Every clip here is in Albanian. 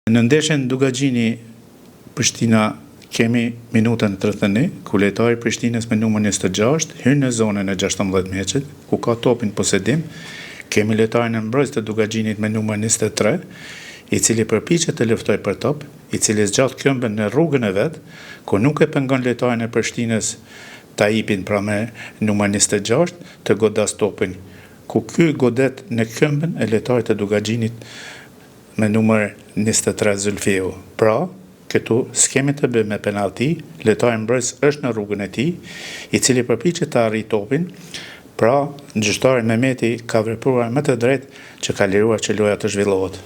Në ndeshjen Dugagjini Prishtina kemi minutën 31, ku lojtari i Prishtinës me numër 26 hyn në zonën e 16 meçit, ku ka topin posedim. Kemi lojtarin e mbrojtës të Dugagjinit me numër 23, i cili përpiqet të luftoj për top, i cili zgjat këmbën në rrugën e vet, ku nuk e pengon lojtarin e Prishtinës Taipin pra me numër 26 të godas topin, ku ky godet në këmbën e lojtarit të Dugagjinit me numër 23 Zulfiu. Pra, këtu s'kemi të bëjmë me penalti, lojtari mbrojtës është në rrugën e tij, i cili përpiqet të arrijë topin. Pra, gjyqtari Mehmeti ka vepruar më të drejtë që ka liruar që loja të zhvillohet.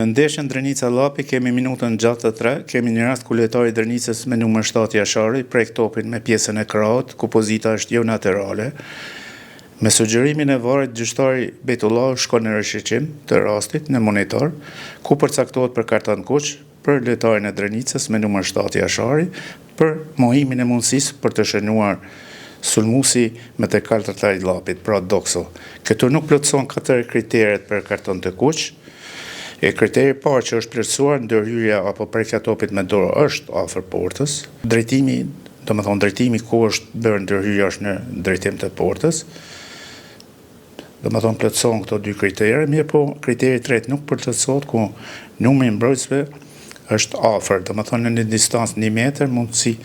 Në ndeshjen Drenica-Llapi kemi minutën 63, kemi një rast ku lojtari i Drenicës me numër 7 Jashari prek topin me pjesën e krahut, ku pozita është jo natyrale. Me sugjerimin e VAR-it, gjyqtari Bejtullahu shkon në rishqim të rastit në monitor, ku përcaktohet për karton kuq për lojtarin e Drenicës me numër 7 Jashari për mohimin e mundësisë për të shënuar sulmuesi me të kaltërta i Llapit, pra Dokso. Këtu nuk plotëson 4 kriteret për karton të kuq. E kriteri parë që është plotësuar, ndërhyrja apo prekja topit me dorë është afër portës. Drejtimi ku është bërë ndërhyrja është në drejtim të portës. Plotëson këto 2 kritere, mirë po kriteri i tretë nuk plotësohet ku numri i mbrojtësve është afër, në një distancë 1 metër, mundësi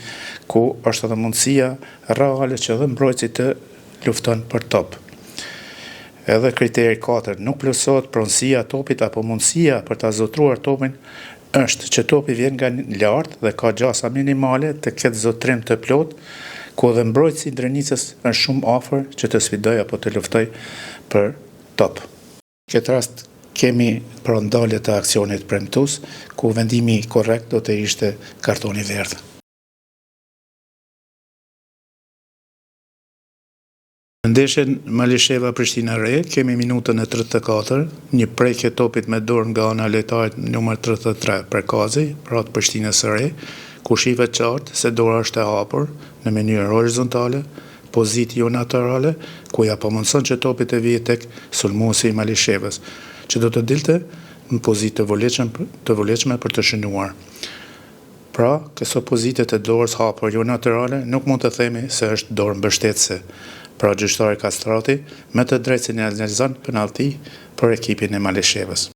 ku është edhe mundësia reale që edhe mbrojtësi të lufton për top. Edhe kriteri 4 nuk plotësohet pronësia e topit apo mundësia për ta zotruar topin është që topi vjen nga lart dhe ka gjasa minimale të ketë zotrim të plot, ku edhe mbrojtësi i Drenicës është shumë afër që të sfidoj apo të luftoj për top. Në këtë rast kemi prandalje të aksionit premtues, ku vendimi korrekt do të ishte kartoni verdh. Në ndeshjen Malisheva Prishtina Re kemi minutën e 34, një prekje topit me dorë nga ana e lojtarit numër 33 Prekazi, pra të Prishtinës së Re, ku shihet qartë se dora është e hapur në mënyrë horizontale, pozitë jo natyrale, ku ja pamundson që topi të vijë tek sulmuesi i Malishevës, që do të dilte në pozitë të volitshme për të shënuar. Pra, këso pozitet e dorës hapur jo natyrale nuk mund të themi se është dorë mbështetëse. Pra, gjyqtari Kastrati me të drejtë sinjalizon penalti për ekipin e Malishevës.